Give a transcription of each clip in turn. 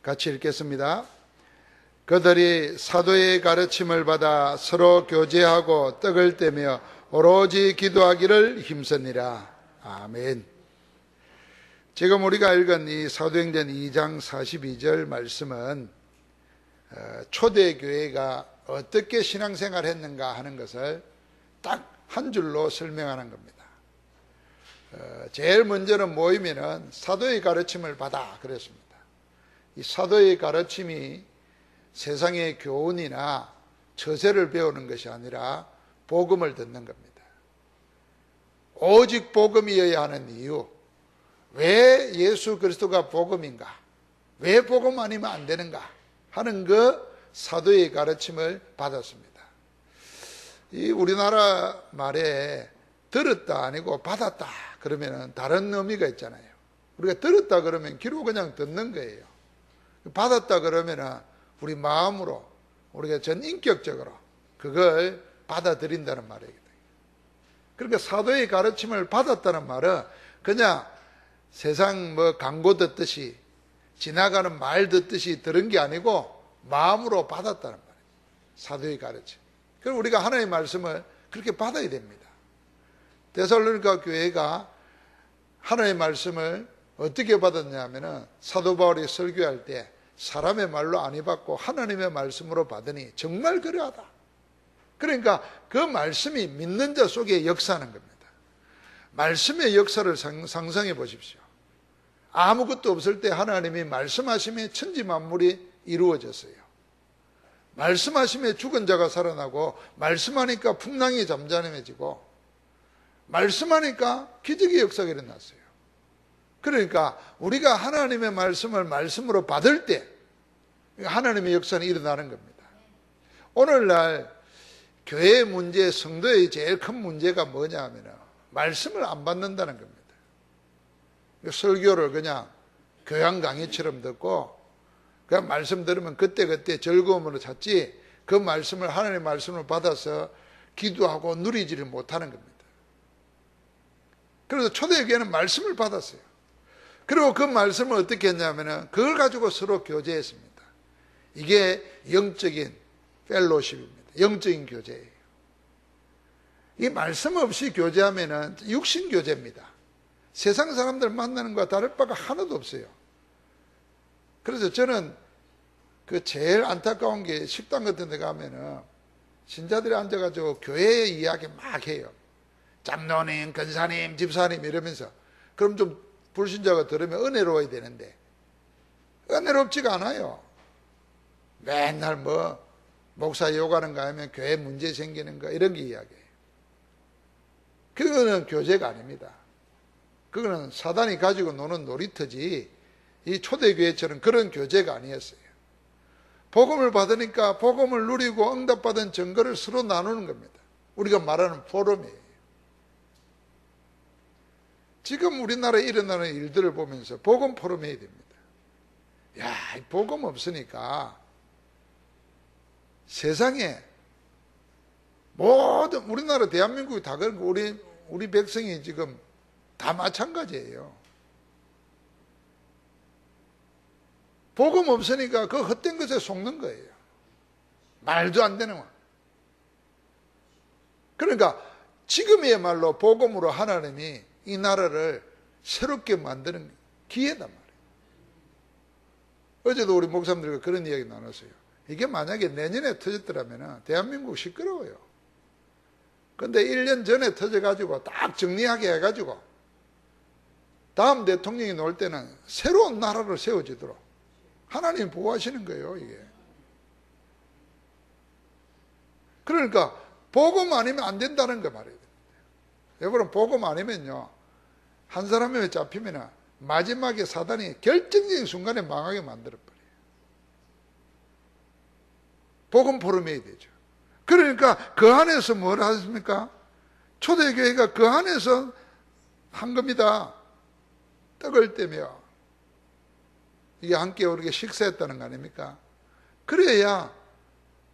같이 읽겠습니다. 그들이 사도의 가르침을 받아 서로 교제하고 떡을 떼며 오로지 기도하기를 힘쓰니라. 아멘. 지금 우리가 읽은 이 사도행전 2장 42절 말씀은 초대교회가 어떻게 신앙생활을 했는가 하는 것을 딱 한 줄로 설명하는 겁니다. 제일 먼저는 모이면은 사도의 가르침을 받아 그랬습니다. 이 사도의 가르침이 세상의 교훈이나 처세를 배우는 것이 아니라 복음을 듣는 겁니다. 오직 복음이어야 하는 이유, 왜 예수 그리스도가 복음인가, 왜 복음 아니면 안 되는가 하는 그 사도의 가르침을 받았습니다. 이 우리나라 말에 들었다 아니고 받았다 그러면 다른 의미가 있잖아요. 우리가 들었다 그러면 귀로 그냥 듣는 거예요. 받았다 그러면 우리 마음으로, 우리가 전인격적으로 그걸 받아들인다는 말이거든요. 그러니까 사도의 가르침을 받았다는 말은 그냥 세상 광고 듣듯이, 지나가는 말 듣듯이 들은 게 아니고 마음으로 받았다는 말이에요. 사도의 가르침. 그럼 우리가 하나님의 말씀을 그렇게 받아야 됩니다. 데살로니가 교회가 하나님의 말씀을 어떻게 받았냐면은 사도 바울이 설교할 때 사람의 말로 안 받고 하나님의 말씀으로 받으니 정말 그러하다. 그러니까 그 말씀이 믿는 자 속에 역사하는 겁니다. 말씀의 역사를 상상해 보십시오. 아무것도 없을 때 하나님이 말씀하심에 천지 만물이 이루어졌어요. 말씀하심에 죽은 자가 살아나고, 말씀하니까 풍랑이 잠잠해지고, 말씀하니까 기적의 역사가 일어났어요. 그러니까 우리가 하나님의 말씀을 말씀으로 받을 때 하나님의 역사는 일어나는 겁니다. 오늘날 교회의 문제, 성도의 제일 큰 문제가 뭐냐 하면 말씀을 안 받는다는 겁니다. 설교를 그냥 교양 강의처럼 듣고 그냥 말씀 들으면 그때그때 즐거움으로 찾지, 그 말씀을 하나님의 말씀을 받아서 기도하고 누리지를 못하는 겁니다. 그래서 초대교회는 말씀을 받았어요. 그리고 그 말씀을 어떻게 했냐면 그걸 가지고 서로 교제했습니다. 이게 영적인 펠로십입니다. 영적인 교제예요. 이 말씀 없이 교제하면 육신 교제입니다. 세상 사람들 만나는 것과 다를 바가 하나도 없어요. 그래서 저는 그 제일 안타까운 게 식당 같은 데 가면은 신자들이 앉아가지고 교회 이야기 막 해요. 장로님, 권사님, 집사님 이러면서. 그럼 좀 불신자가 들으면 은혜로워야 되는데 은혜롭지가 않아요. 맨날 목사 욕하는가 하면 교회 문제 생기는 거 이런 게 이야기해요. 그거는 교제가 아닙니다. 그거는 사단이 가지고 노는 놀이터지 이 초대교회처럼 그런 교제가 아니었어요. 복음을 받으니까 복음을 누리고 응답받은 증거를 서로 나누는 겁니다. 우리가 말하는 포럼이에요. 지금 우리나라에 일어나는 일들을 보면서 복음 포럼 해야 됩니다. 야, 복음 없으니까 세상에 모든 우리나라 대한민국이 다 그런 거, 우리 백성이 지금 다 마찬가지예요. 복음 없으니까 그 헛된 것에 속는 거예요. 말도 안 되는 거. 그러니까 지금이야말로 복음으로 하나님이 이 나라를 새롭게 만드는 기회단 말이에요. 어제도 우리 목사님들과 그런 이야기 나눴어요. 이게 만약에 내년에 터졌더라면 대한민국 시끄러워요. 근데 1년 전에 터져가지고 딱 정리하게 해가지고 다음 대통령이 나올 때는 새로운 나라를 세워지도록 하나님이 보호하시는 거예요, 이게. 그러니까 복음 아니면 안 된다는 거 말이에요. 여러분, 복음 아니면요, 한 사람이 잡히면 마지막에 사단이 결정적인 순간에 망하게 만들어버려요. 복음 포럼해야 되죠. 그러니까 그 안에서 뭘 하십니까? 초대교회가 그 안에서 한 겁니다. 떡을 떼며 이게 함께 우리가 식사했다는 거 아닙니까? 그래야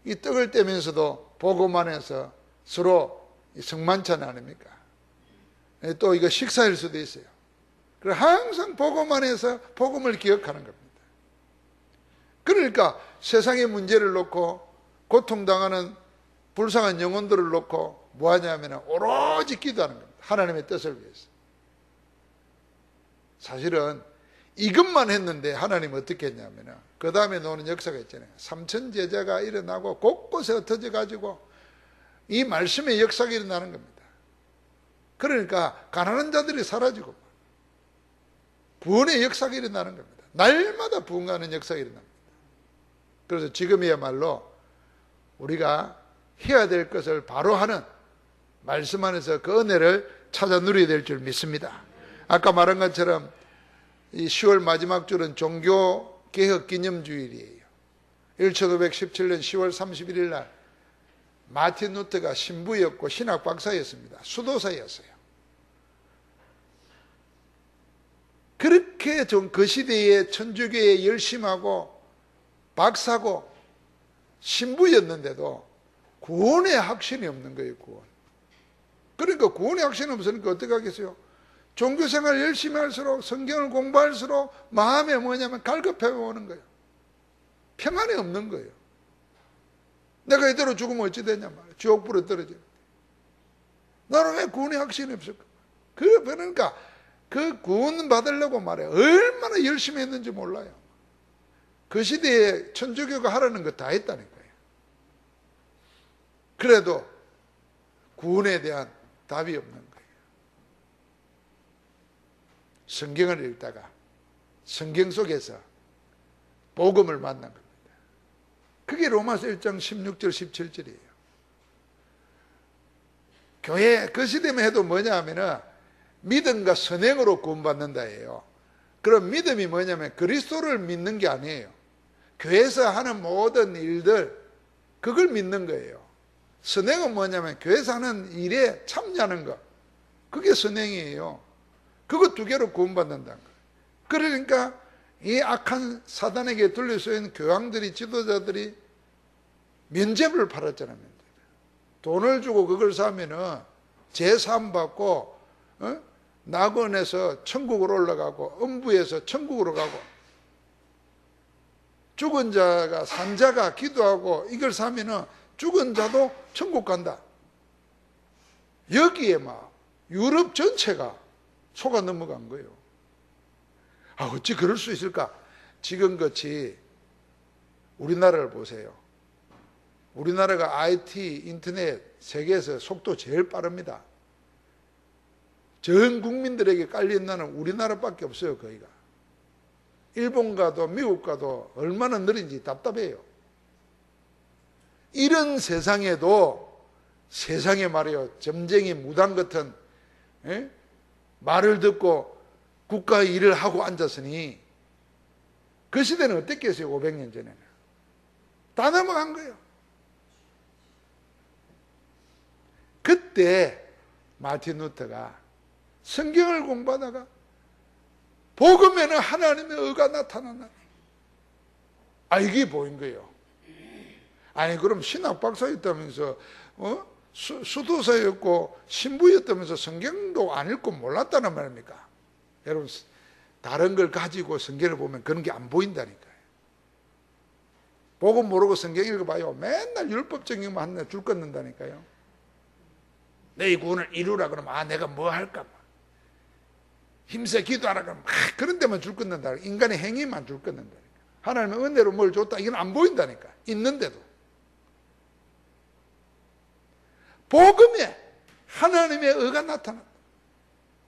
이 떡을 떼면서도 복음 안에서 서로 성만찬 아닙니까? 또 이거 식사일 수도 있어요. 그래서 항상 복음 안에서 복음을 기억하는 겁니다. 그러니까 세상의 문제를 놓고 고통당하는 불쌍한 영혼들을 놓고 뭐 하냐면 오로지 기도하는 겁니다. 하나님의 뜻을 위해서. 사실은 이것만 했는데 하나님 어떻게 했냐면 그 다음에 나오는 역사가 있잖아요. 삼천 제자가 일어나고 곳곳에 흩어져 가지고 이 말씀의 역사가 일어나는 겁니다. 그러니까 가난한 자들이 사라지고 부흥의 역사가 일어나는 겁니다. 날마다 부흥하는 역사가 일어납니다. 그래서 지금이야말로 우리가 해야 될 것을 바로 하는 말씀 안에서 그 은혜를 찾아 누려야 될 줄 믿습니다. 아까 말한 것처럼 이 10월 마지막 주는 종교개혁 기념주일이에요. 1517년 10월 31일 날 마틴 루터가 신부였고 신학 박사였습니다. 수도사였어요. 그렇게 좀 그 시대에 천주교에 열심하고 박사고 신부였는데도 구원의 확신이 없는 거예요. 그러니까 구원의 확신이 없으니까 어떻게 하겠어요? 종교생활 열심히 할수록 성경을 공부할수록 마음에 뭐냐면 갈급해 오는 거예요. 평안이 없는 거예요. 내가 이대로 죽으면 어찌 되냐 말이에요. 지옥불에 떨어지는. 나는 왜 구원의 확신이 없을까? 그러니까 그 구원 받으려고 말해요. 얼마나 열심히 했는지 몰라요. 그 시대에 천주교가 하라는 거 다 했다니까요. 그래도 구원에 대한 답이 없는 거예요. 성경을 읽다가 성경 속에서 복음을 만난 겁니다. 그게 로마서 1장 16절 17절이에요. 교회 그 시대만 해도 뭐냐 하면은 믿음과 선행으로 구원받는다예요. 그럼 믿음이 뭐냐면 그리스도를 믿는 게 아니에요. 교회에서 하는 모든 일들 그걸 믿는 거예요. 선행은 뭐냐면 교회에서 하는 일에 참여하는 것, 그게 선행이에요. 그거 두 개로 구원받는다는 거예요. 그러니까 이 악한 사단에게 둘러싸인 교황들이, 지도자들이 면죄부를 팔았잖아요. 돈을 주고 그걸 사면은 제사함 받고 낙원에서 천국으로 올라가고 음부에서 천국으로 가고, 죽은 자가 산자가 기도하고 이걸 사면은 죽은 자도 천국 간다. 여기에 막 유럽 전체가 속아 넘어간 거예요. 아, 어찌 그럴 수 있을까? 지금같이 우리나라를 보세요. 우리나라가 IT, 인터넷 세계에서 속도 제일 빠릅니다. 전 국민들에게 깔린 나라는 우리나라밖에 없어요. 거기가. 일본 가도 미국 가도 얼마나 느린지 답답해요. 이런 세상에도 세상에 말이에요. 점쟁이 무당 같은 말을 듣고 국가 일을 하고 앉았으니 그 시대는 어땠겠어요? 500년 전에는. 다 넘어간 거예요. 그때 마틴 루터가 성경을 공부하다가 복음에는 하나님의 의가 나타나나니, 이게 보인 거예요. 아니 그럼 신학 박사였다면서 수도사였고 신부였다면서 성경도 안 읽고 몰랐다는 말입니까? 여러분, 다른 걸 가지고 성경을 보면 그런 게 안 보인다니까요. 복음 모르고 성경 읽어봐요. 맨날 율법적인 만 하나 줄 끊는다니까요. 내 이 구원을 이루라 그러면 내가 뭐 할까? 힘써 기도하라 그러면 그런 데만 줄 끊는다. 인간의 행위만 줄 끊는다니까. 하나님의 은혜로 뭘 줬다. 이건 안 보인다니까. 있는데도. 복음에 하나님의 의가 나타났다.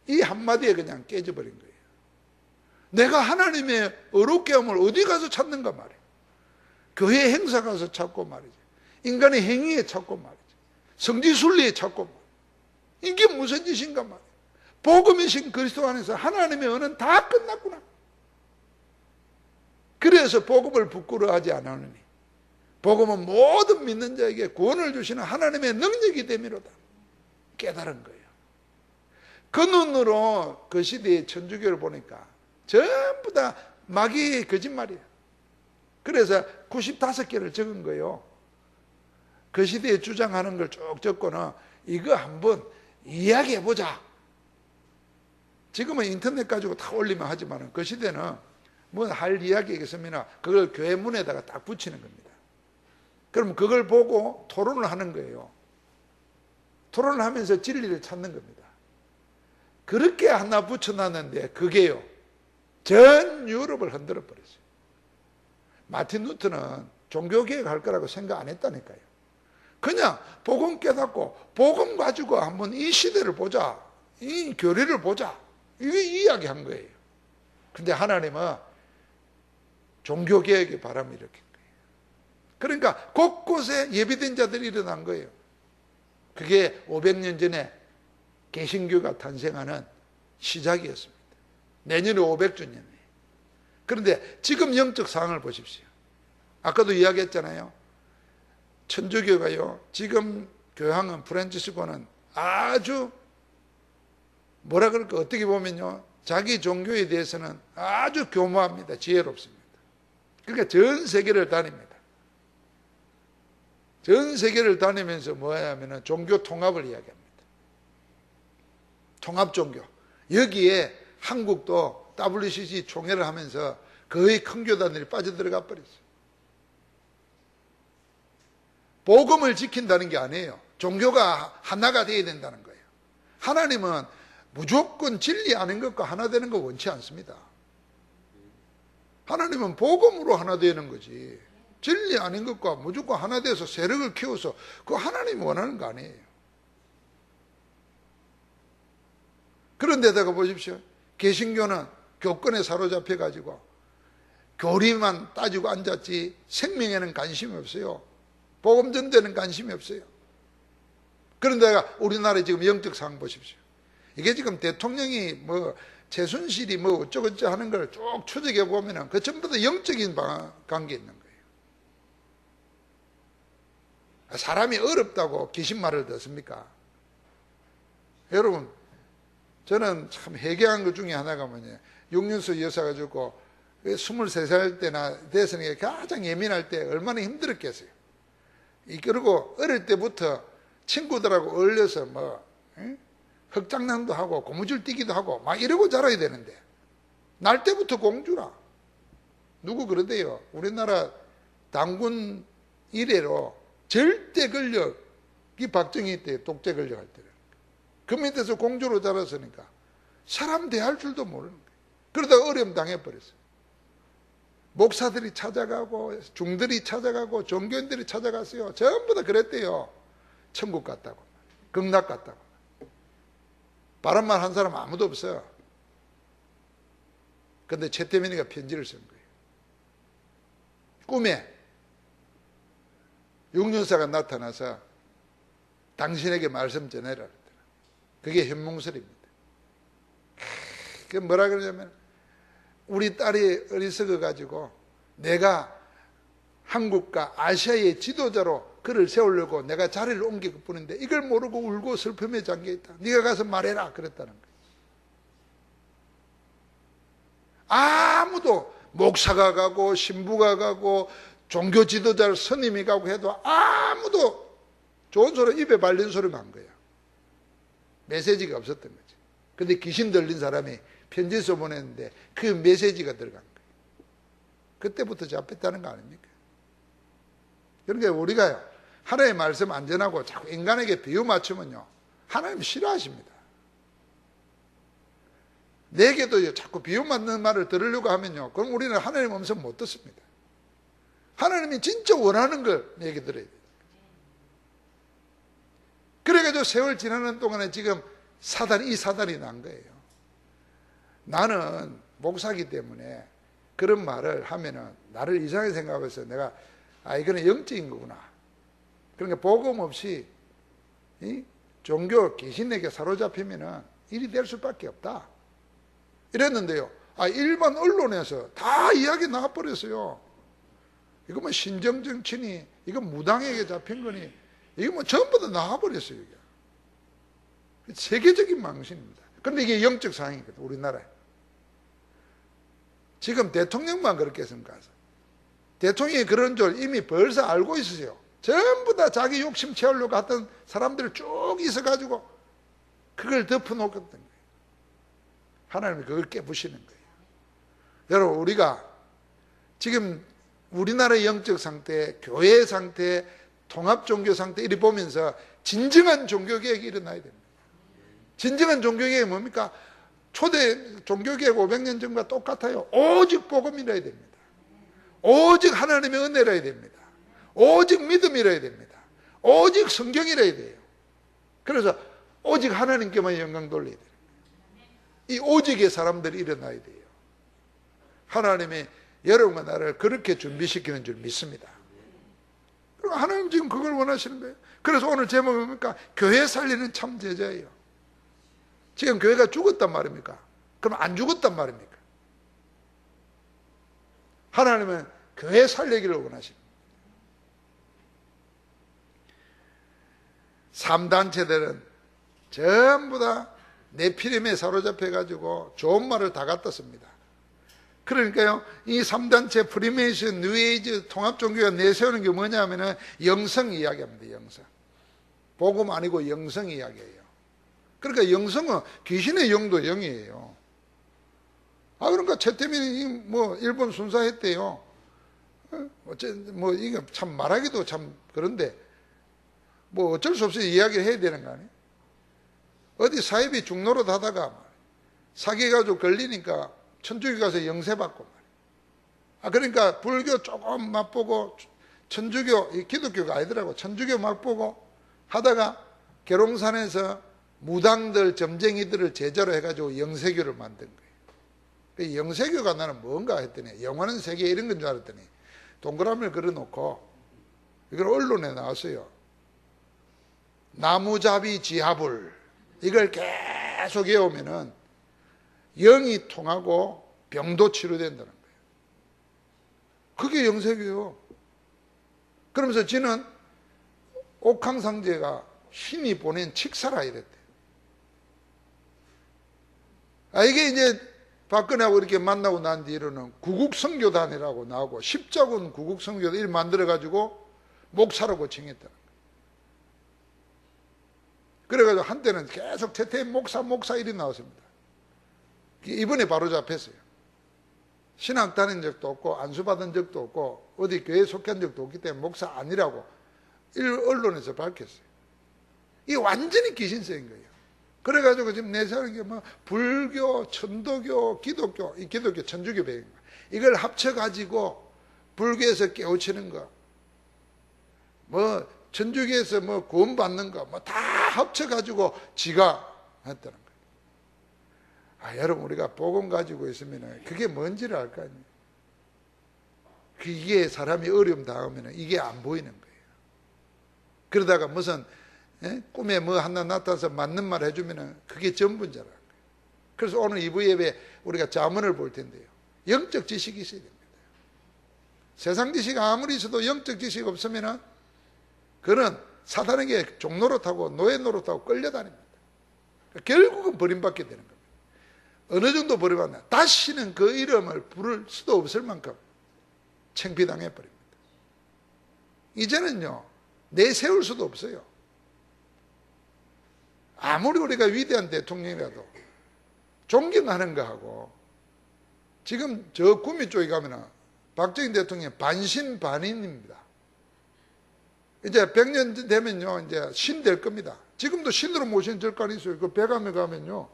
이 한마디에 그냥 깨져버린 거예요. 내가 하나님의 의롭게 함을 어디 가서 찾는가 말이에요. 교회 행사 가서 찾고 말이죠. 인간의 행위에 찾고 말이죠. 성지순리에 찾고 말이죠. 이게 무슨 짓인가 말이에요. 복음이신 그리스도 안에서 하나님의 은은 다 끝났구나. 그래서 복음을 부끄러워하지 않으니 복음은 모든 믿는 자에게 구원을 주시는 하나님의 능력이 됨이로다. 깨달은 거예요. 그 눈으로 그 시대의 천주교를 보니까 전부 다 마귀의 거짓말이에요. 그래서 95개를 적은 거예요. 그 시대에 주장하는 걸 쭉 적고는 이거 한번 이야기해보자. 지금은 인터넷 가지고 다 올리면 하지만 그 시대는 뭐 할 이야기가 있으면 그걸 교회 문에다가 딱 붙이는 겁니다. 그럼 그걸 보고 토론을 하는 거예요. 토론을 하면서 진리를 찾는 겁니다. 그렇게 하나 붙여놨는데 그게요, 전 유럽을 흔들어 버렸어요. 마틴 루터는 종교개혁 할 거라고 생각 안 했다니까요. 그냥 복음 깨닫고 복음 가지고 한번 이 시대를 보자, 이 교리를 보자, 이게 이야기한 거예요. 근데 하나님은 종교개혁의 바람을 일으킨 거예요. 그러니까 곳곳에 예비된 자들이 일어난 거예요. 그게 500년 전에 개신교가 탄생하는 시작이었습니다. 내년에 500주년이에요. 그런데 지금 영적 상황을 보십시오. 아까도 이야기했잖아요. 천주교가요, 지금 교황은 프란치스코는 아주 뭐라 그럴까, 어떻게 보면요, 자기 종교에 대해서는 아주 교묘합니다. 지혜롭습니다. 그러니까 전 세계를 다닙니다. 전 세계를 다니면서 뭐냐면은 종교 통합을 이야기합니다. 통합 종교. 여기에 한국도 WCC 총회를 하면서 거의 큰 교단들이 빠져들어가 버렸어요. 복음을 지킨다는 게 아니에요. 종교가 하나가 되어야 된다는 거예요. 하나님은 무조건 진리 아닌 것과 하나 되는 거 원치 않습니다. 하나님은 복음으로 하나 되는 거지, 진리 아닌 것과 무조건 하나 돼서 세력을 키워서 그거 하나님이 원하는 거 아니에요. 그런데다가 보십시오. 개신교는 교권에 사로잡혀 가지고 교리만 따지고 앉았지 생명에는 관심이 없어요. 복음 전도에는 관심이 없어요. 그런데가 우리나라의 지금 영적 상황 보십시오. 이게 지금 대통령이 뭐 최순실이 뭐 어쩌고저쩌고 하는 걸 쭉 추적해 보면은 그 전부 다 영적인 관계에 있는 거예요. 사람이 어렵다고 귀신 말을 듣습니까? 여러분, 저는 참 해괴한 것 중에 하나가 뭐냐, 육륜수 여사가 죽고 23살 때나 됐으니까 가장 예민할 때 얼마나 힘들었겠어요. 그리고 어릴 때부터 친구들하고 어울려서 뭐 흑장난도 하고 고무줄 뛰기도 하고 막 이러고 자라야 되는데, 날 때부터 공주라. 누구 그러대요. 우리나라 당군 이래로 절대 권력이 박정희 때 독재 권력 할 때는 그 밑에서 공주로 자랐으니까 사람 대할 줄도 모르는 거예요. 그러다가 어려움 당해버렸어요. 목사들이 찾아가고 중들이 찾아가고 종교인들이 찾아갔어요. 전부 다 그랬대요. 천국 갔다고, 극락 갔다고. 바람만 한 사람 아무도 없어요. 근데 최태민이가 편지를 쓴 거예요. 꿈에 육륜사가 나타나서 당신에게 말씀 전해라 그랬더라. 그게 현몽설입니다. 그게 뭐라 그러냐면, 우리 딸이 어리석어 가지고 내가 한국과 아시아의 지도자로 그를 세우려고 내가 자리를 옮길 뿐인데 이걸 모르고 울고 슬픔에 잠겨있다. 네가 가서 말해라 그랬다는 거예요. 아무도, 목사가 가고 신부가 가고 종교 지도자 스님이 가고 해도 아무도 좋은 소리, 입에 발린 소리만 한 거예요. 메시지가 없었던 거지. 근데 귀신 들린 사람이 편지 써보냈는데 그 메시지가 들어간 거예요. 그때부터 잡혔다는 거 아닙니까? 그러니까 우리가요, 하나님의 말씀 안 전하고 자꾸 인간에게 비유 맞추면요, 하나님 싫어하십니다. 내게도 자꾸 비유 맞는 말을 들으려고 하면요, 그럼 우리는 하나님 음성 못 듣습니다. 하나님이 진짜 원하는 걸 내게 들어야 돼요. 그래가지고 세월 지나는 동안에 지금 이 사단이 난 거예요. 나는 목사기 때문에 그런 말을 하면은 나를 이상하게 생각해서 내가, 이거는 영적인 거구나. 그러니까 복음 없이 종교 귀신에게 사로잡히면은 일이 될 수밖에 없다. 이랬는데요. 일반 언론에서 다 이야기 나와버렸어요. 이거 뭐 신정정치니, 이거 무당에게 잡힌 거니, 이거 뭐 전부 다 나와버렸어요. 이게. 세계적인 망신입니다. 그런데 이게 영적 상황이거든, 우리나라에. 지금 대통령만 그렇게 했습니까? 대통령이 그런 줄 이미 벌써 알고 있으세요. 전부 다 자기 욕심 채우려고 했던 사람들 쭉 있어가지고 그걸 덮어놓았던 거예요. 하나님이 그걸 깨부시는 거예요. 여러분, 우리가 지금 우리나라의 영적 상태, 교회 상태, 통합 종교 상태 이리 보면서 진정한 종교개혁이 일어나야 됩니다. 진정한 종교개혁이 뭡니까? 초대 종교개혁 500년 전과 똑같아요. 오직 복음이라야 됩니다. 오직 하나님의 은혜라야 됩니다. 오직 믿음이라야 됩니다. 오직 성경이라야 돼요. 그래서 오직 하나님께만 영광 돌려야 돼요. 이 오직의 사람들이 일어나야 돼요. 하나님이 여러분과 나를 그렇게 준비시키는 줄 믿습니다. 그리고 하나님 지금 그걸 원하시는 거예요. 그래서 오늘 제목이 뭡니까? 교회 살리는 참 제자예요. 지금 교회가 죽었단 말입니까? 그럼 안 죽었단 말입니까? 하나님은 교회 살리기를 원하십니다. 3단체들은 전부 다 네피림에 사로잡혀가지고 좋은 말을 다 갖다 씁니다. 그러니까요, 이 3단체 프리메이션, 뉴에이지, 통합종교가 내세우는 게 뭐냐면은 영성 이야기합니다. 영성. 복음 아니고 영성 이야기예요. 그러니까 영성은 귀신의 영도 영이에요. 그러니까 최태민이 뭐 일본 순사했대요. 뭐 이게 참 말하기도 참 그런데 뭐 어쩔 수 없이 이야기를 해야 되는 거 아니에요? 어디 사이비 중노릇 하다가 사기가지고 걸리니까 천주교 가서 영세 받고 말이에요. 그러니까 불교 조금 맛보고 천주교, 기독교가 아니더라고. 천주교 맛보고 하다가 계룡산에서 무당들, 점쟁이들을 제자로 해가지고 영세교를 만든 거예요. 그 영세교가 나는 뭔가 했더니 영원한 세계 이런 건 줄 알았더니 동그라미를 그려놓고 이걸 언론에 나왔어요. 나무잡이 지하불 이걸 계속 외우면은 영이 통하고 병도 치료된다는 거예요. 그게 영세교예요. 그러면서 지는 옥황상제가 신이 보낸 칙사라 이랬대요. 이게 이제 박근혜하고 이렇게 만나고 난 뒤로는 구국선교단이라고 나오고 십자군 구국선교단 일 만들어가지고 목사라고 칭했다는 거예요. 그래가지고 한때는 계속 태태인 목사 일이 나왔습니다. 이번에 바로 잡혔어요. 신학 다닌 적도 없고 안수받은 적도 없고 어디 교회에 속한 적도 없기 때문에 목사 아니라고 언론에서 밝혔어요. 이게 완전히 귀신세인 거예요. 그래가지고 지금 내세우는 게 뭐 불교, 천도교, 기독교, 이 기독교, 천주교 배경 이걸 합쳐가지고 불교에서 깨우치는 거, 뭐 천주교에서 뭐 구원받는 거, 뭐 다 합쳐가지고 지가 했다는 거예요. 여러분 우리가 복음 가지고 있으면 그게 뭔지를 알 거 아니에요. 이게 사람이 어려움 당하면 이게 안 보이는 거예요. 그러다가 무슨 꿈에 뭐 하나 나타나서 맞는 말 해주면 그게 전부인 줄 알아요. 그래서 오늘 2부 예배 우리가 자문을 볼 텐데요. 영적 지식이 있어야 됩니다. 세상 지식 아무리 있어도 영적 지식 없으면 그는 사단에게 종노릇하고 노예 노릇하고 끌려다닙니다. 결국은 버림받게 되는 겁니다. 어느 정도 버림받나 다시는 그 이름을 부를 수도 없을 만큼 창피당해 버립니다. 이제는요 내세울 수도 없어요. 아무리 우리가 위대한 대통령이라도 존경하는 거하고 지금 저 구미 쪽에 가면 박정희 대통령이 반신반인입니다. 이제 100년 되면요 이제 신 될 겁니다. 지금도 신으로 모시는 절간이 있어요. 그 백암에 가면요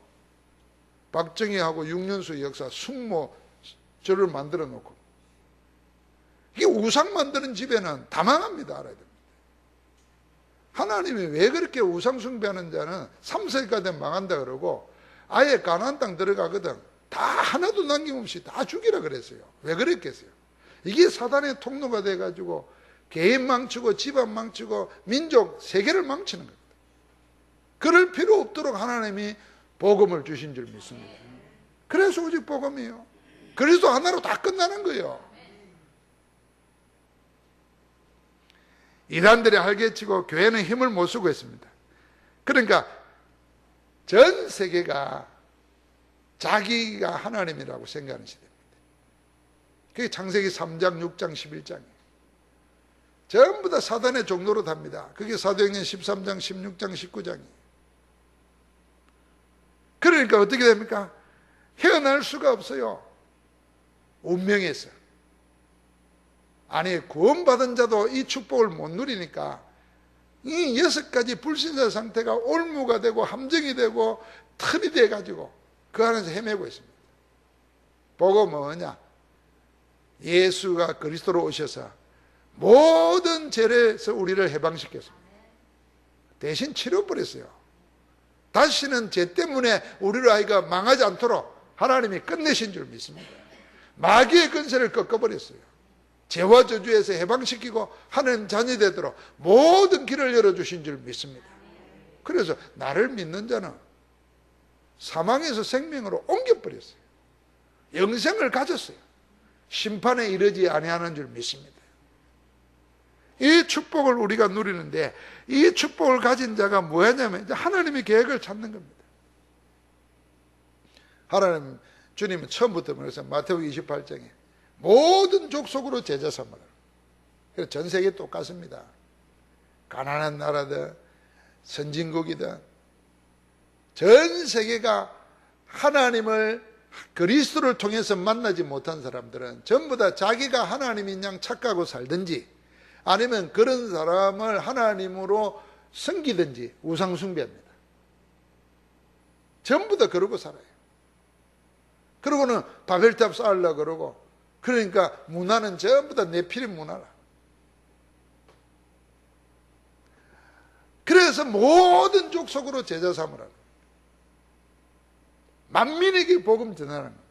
박정희하고 6년수의 역사 숙모 절을 만들어 놓고 이게 우상 만드는 집에는 다 망합니다. 알아야 됩니다. 하나님이 왜 그렇게 우상 숭배하는 자는 3세기가 되면 망한다 그러고 아예 가나안 땅 들어가거든 다 하나도 남김없이 다 죽이라 그랬어요. 왜 그랬겠어요? 이게 사단의 통로가 돼가지고 개인 망치고 집안 망치고 민족 세계를 망치는 겁니다. 그럴 필요 없도록 하나님이 복음을 주신 줄 믿습니다. 그래서 오직 복음이에요. 그리스도 하나로 다 끝나는 거예요. 이단들이 할개치고 교회는 힘을 못 쓰고 있습니다. 그러니까 전 세계가 자기가 하나님이라고 생각하는 시대입니다. 그게 창세기 3장, 6장, 11장이에요. 전부 다 사단의 종로로 답니다. 그게 사도행전 13장, 16장, 19장이에요. 그러니까 어떻게 됩니까? 헤어날 수가 없어요. 운명에서. 아니, 구원받은 자도 이 축복을 못 누리니까 이 6가지 불신자 상태가 올무가 되고 함정이 되고 틀이 돼가지고 그 안에서 헤매고 있습니다. 복음은 뭐냐? 예수가 그리스도로 오셔서 모든 죄에서 우리를 해방시켰습니다. 대신 치료버렸어요. 다시는 죄 때문에 우리의 아이가 망하지 않도록 하나님이 끝내신 줄 믿습니다. 마귀의 근세를 꺾어버렸어요. 죄와 저주에서 해방시키고 하나님 자녀 되도록 모든 길을 열어주신 줄 믿습니다. 그래서 나를 믿는 자는 사망에서 생명으로 옮겨버렸어요. 영생을 가졌어요. 심판에 이르지 아니하는 줄 믿습니다. 이 축복을 우리가 누리는데 이 축복을 가진 자가 뭐냐면 이제 하나님의 계획을 찾는 겁니다. 하나님, 주님은 처음부터 그래서 마태복음 28장에 모든 족속으로 제자 삼으라. 그래서 전 세계 똑같습니다. 가난한 나라든 선진국이든 전 세계가 하나님을 그리스도를 통해서 만나지 못한 사람들은 전부 다 자기가 하나님인 양 착각하고 살든지 아니면 그런 사람을 하나님으로 섬기든지 우상 숭배합니다. 전부 다 그러고 살아요. 그러고는 바벨탑 쌓으려고 그러고, 그러니까 문화는 전부 다 네피림 문화라. 그래서 모든 족속으로 제자 삼으라. 만민에게 복음 전하는 겁니다.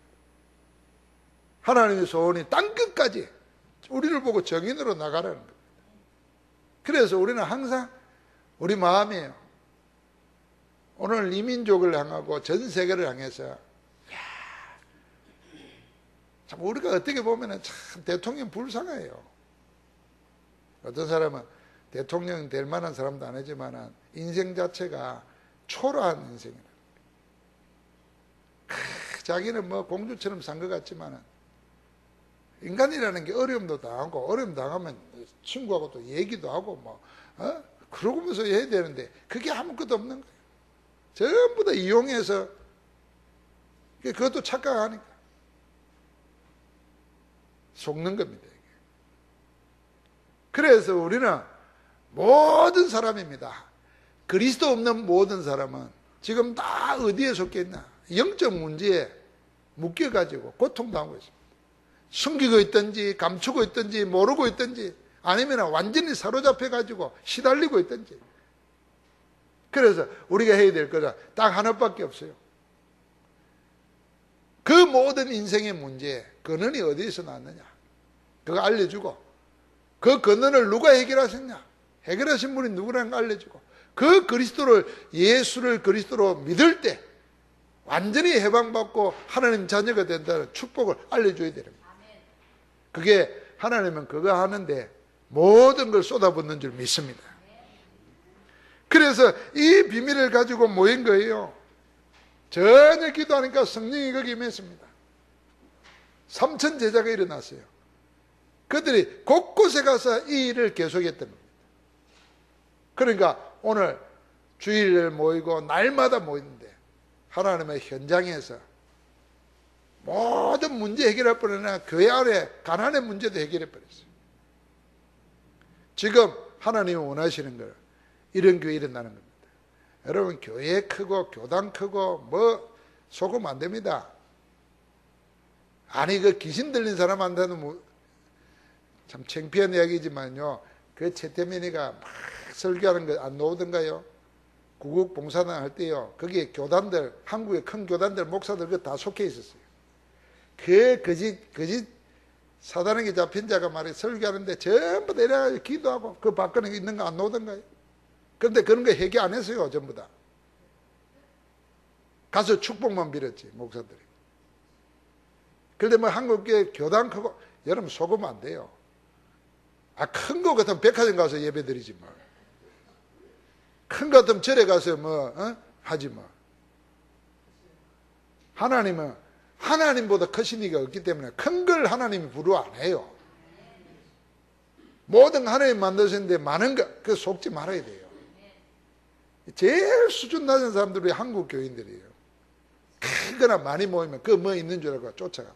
하나님의 소원이 땅끝까지 우리를 보고 정인으로 나가라는 겁니다. 그래서 우리는 항상 우리 마음이에요. 오늘 이민족을 향하고 전 세계를 향해서 참 우리가 어떻게 보면 참 대통령 불쌍해요. 어떤 사람은 대통령 될 만한 사람도 아니지만 인생 자체가 초라한 인생이라. 자기는 뭐 공주처럼 산 것 같지만 인간이라는 게 어려움도 당하고, 어려움 당하면 친구하고 또 얘기도 하고 그러면서 해야 되는데 그게 아무것도 없는 거예요. 전부 다 이용해서, 그것도 착각하니까 속는 겁니다. 이게. 그래서 우리는 모든 사람입니다. 그리스도 없는 모든 사람은 지금 다 어디에 속해 있나? 영적 문제에 묶여가지고 고통당하고 있습니다. 숨기고 있든지 감추고 있든지 모르고 있든지 아니면 완전히 사로잡혀가지고 시달리고 있든지. 그래서 우리가 해야 될 것은 딱 하나밖에 없어요. 그 모든 인생의 문제 근원이 어디에서 났느냐 그거 알려주고, 그 근원을 누가 해결하셨냐 해결하신 분이 누구라는 거 알려주고, 그 그리스도를, 예수를 그리스도로 믿을 때 완전히 해방받고 하나님 자녀가 된다는 축복을 알려줘야 되는 거예요. 그게 하나님은 그거 하는데 모든 걸 쏟아붓는 줄 믿습니다. 그래서 이 비밀을 가지고 모인 거예요. 전혀 기도하니까 성령이 거기 임했습니다. 3천 제자가 일어났어요. 그들이 곳곳에 가서 이 일을 계속했던 겁니다. 그러니까 오늘 주일을 모이고 날마다 모이는데 하나님의 현장에서 모든 문제 해결할 뿐 아니라 교회 안에 가난의 문제도 해결해 버렸어요. 지금 하나님이 원하시는 걸 이런 교회 일어나는 겁니다. 여러분, 교회 크고 교당 크고 뭐 속으면 안 됩니다. 아니, 그 귀신 들린 사람한테는 뭐 참 창피한 이야기지만요, 그 최태민이가 막 설교하는 거 안 나오던가요? 구국 봉사단 할 때요, 거기에 교단들, 한국의 큰 교단들, 목사들 그 다 속해 있었어요. 그 거짓 사단에게 잡힌 자가 말이야 설교하는데 전부 내려가서 기도하고 그 밖에 있는 거 안 나오던가요? 그런데 그런 거 해결 안 했어요. 전부 다 가서 축복만 빌었지, 목사들이. 그런데 뭐 한국교회 교단 크고, 여러분 속으면 안 돼요. 큰 거 같으면 백화점 가서 예배 드리지 뭐. 큰 거 같으면 절에 가서 하지 뭐. 하나님은 하나님보다 크신 이가 없기 때문에 큰 걸 하나님이 부르 안 해요. 모든 하나님 만드셨는데 많은 거 그 속지 말아야 돼요. 제일 수준 낮은 사람들이 한국 교인들이에요. 크거나 많이 모이면 그 뭐 있는 줄 알고 쫓아가.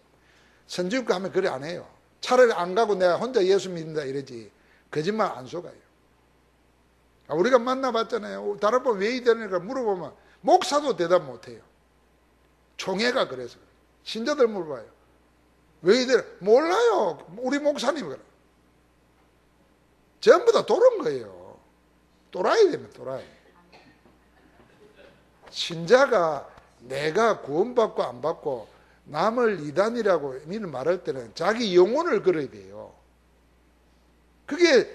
선진국 가면 그래 안 해요. 차라리 안 가고 내가 혼자 예수 믿는다 이러지. 거짓말 안 속아요. 우리가 만나봤잖아요. 다른 분 왜 이러니까 물어보면 목사도 대답 못해요. 총회가 그래서. 신자들 물어봐요. 왜 이래? 몰라요. 우리 목사님 그래. 전부 다 도른 거예요. 또라이 되면 또라이. 신자가 내가 구원받고 안 받고 남을 이단이라고 믿는 말할 때는 자기 영혼을 걸어야 돼요. 그게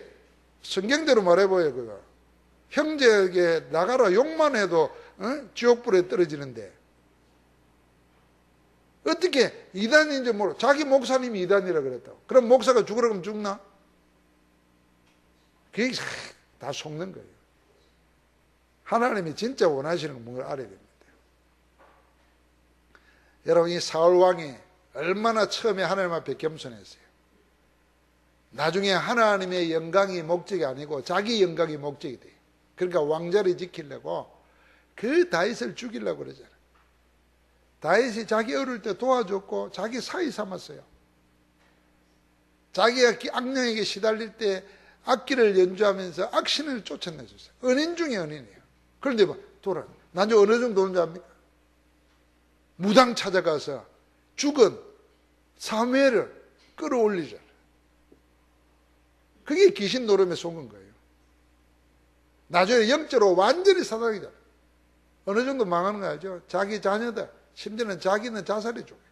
성경대로 말해봐요. 그거. 형제에게 나가라 욕만 해도 지옥불에 떨어지는데 어떻게 이단인지 모르고 자기 목사님이 이단이라 그랬다고. 그럼 목사가 죽으라 그러면 죽나? 그게 다 속는 거예요. 하나님이 진짜 원하시는 걸 알아야 됩니다. 여러분 이 사울왕이 얼마나 처음에 하나님 앞에 겸손했어요. 나중에 하나님의 영광이 목적이 아니고 자기 영광이 목적이 돼요. 그러니까 왕자를 지키려고 그 다윗을 죽이려고 그러잖아요. 다윗이 자기 어릴 때 도와줬고 자기 사위 삼았어요. 자기가 악령에게 시달릴 때 악기를 연주하면서 악신을 쫓아내줬어요. 은인 중에 은인이에요. 그런데 돌아 나중에 어느 정도 오는지 압니까? 무당 찾아가서 죽은 사무엘을 끌어올리잖아요. 그게 귀신 노름에 속은 거예요. 나중에 영적으로 완전히 사단이다. 어느 정도 망하는 거 알죠? 자기 자녀들, 심지어는 자기는 자살해 죽어요.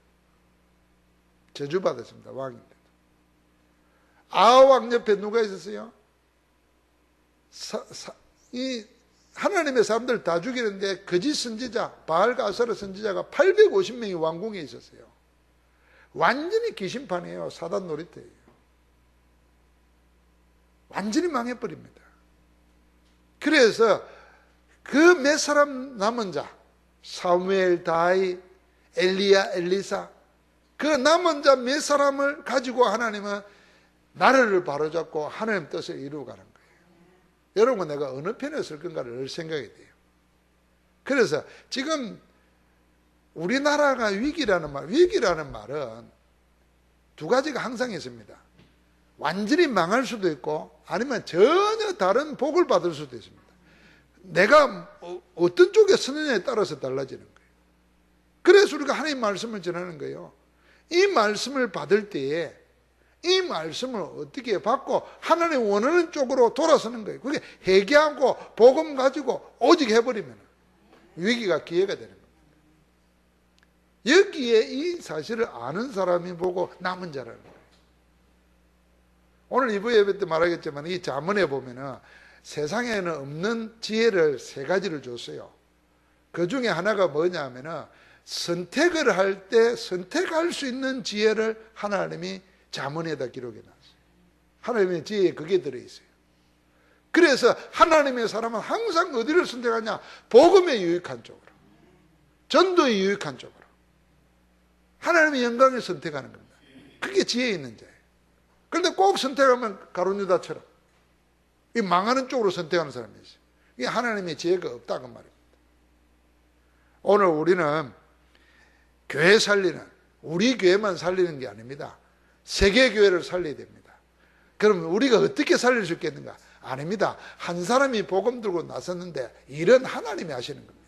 저주받았습니다. 왕인데도. 아하왕 옆에 누가 있었어요? 이 하나님의 사람들 다 죽이는데 거짓 선지자, 바알과 아세라 선지자가 850명이 왕궁에 있었어요. 완전히 귀신판이에요. 사단 놀이터예요. 완전히 망해버립니다. 그래서 그 몇 사람 남은 자, 사무엘, 다윗, 엘리야, 엘리사, 그 남은 자 몇 사람을 가지고 하나님은 나라를 바로잡고 하나님 뜻을 이루어가는 거예요. 여러분 내가 어느 편에 설 건가를 늘 생각이 돼요. 그래서 지금 우리나라가 위기라는 말은 두 가지가 항상 있습니다. 완전히 망할 수도 있고 아니면 전혀 다른 복을 받을 수도 있습니다. 내가 어떤 쪽에 서느냐에 따라서 달라지는 거예요. 그래서 우리가 하나님의 말씀을 전하는 거예요. 이 말씀을 받을 때에 이 말씀을 어떻게 받고 하나님 원하는 쪽으로 돌아서는 거예요. 그게 회개하고 복음 가지고 오직 해버리면 위기가 기회가 되는 겁니다. 여기에 이 사실을 아는 사람이 보고 남은 자라는 거예요. 오늘 2부 예배 때 말하겠지만 이 잠언에 보면은 세상에는 없는 지혜를 3가지를 줬어요. 그 중에 하나가 뭐냐 하면은 선택을 할 때 선택할 수 있는 지혜를 하나님이 잠언에다 기록해 놨어요. 하나님의 지혜에 그게 들어있어요. 그래서 하나님의 사람은 항상 어디를 선택하냐? 복음에 유익한 쪽으로, 전도에 유익한 쪽으로, 하나님의 영광을 선택하는 겁니다. 그게 지혜 있는 자예요. 그런데 꼭 선택하면 가룟유다처럼 이 망하는 쪽으로 선택하는 사람이 있어요. 이게 하나님의 지혜가 없다고 말입니다. 오늘 우리는 교회 살리는, 우리 교회만 살리는 게 아닙니다. 세계 교회를 살려야 됩니다. 그럼 우리가 어떻게 살릴 수 있겠는가? 아닙니다. 한 사람이 복음 들고 나섰는데 일은 하나님이 하시는 겁니다.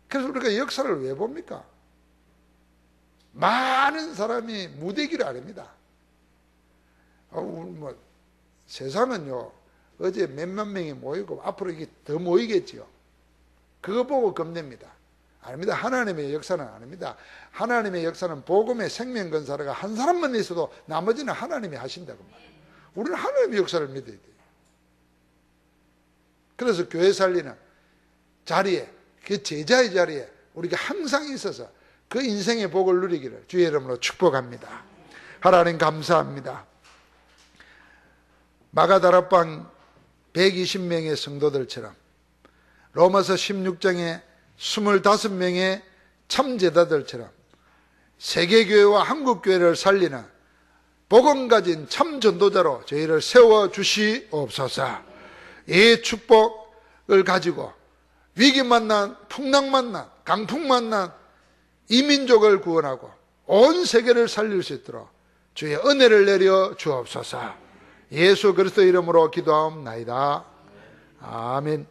그래서 우리가 역사를 왜 봅니까? 많은 사람이 무대기를 아닙니다. 세상은요, 어제 몇만 명이 모이고 앞으로 이게 더 모이겠지요. 그거 보고 겁냅니다. 아닙니다. 하나님의 역사는 아닙니다. 하나님의 역사는 복음의 생명건사가 한 사람만 있어도 나머지는 하나님이 하신다고 말이에요. 우리는 하나님의 역사를 믿어야 돼요. 그래서 교회 살리는 자리에, 그 제자의 자리에 우리가 항상 있어서 그 인생의 복을 누리기를 주의 이름으로 축복합니다. 하나님 감사합니다. 마가다락방 120명의 성도들처럼 로마서 16장에 25명의 참제자들처럼 세계교회와 한국교회를 살리는 복음 가진 참 전도자로 저희를 세워주시옵소서. 이 축복을 가지고 위기 만난, 풍랑 만난, 강풍 만난 이 민족을 구원하고 온 세계를 살릴 수 있도록 주의 은혜를 내려 주옵소서. 예수 그리스도 이름으로 기도하옵나이다. 아멘.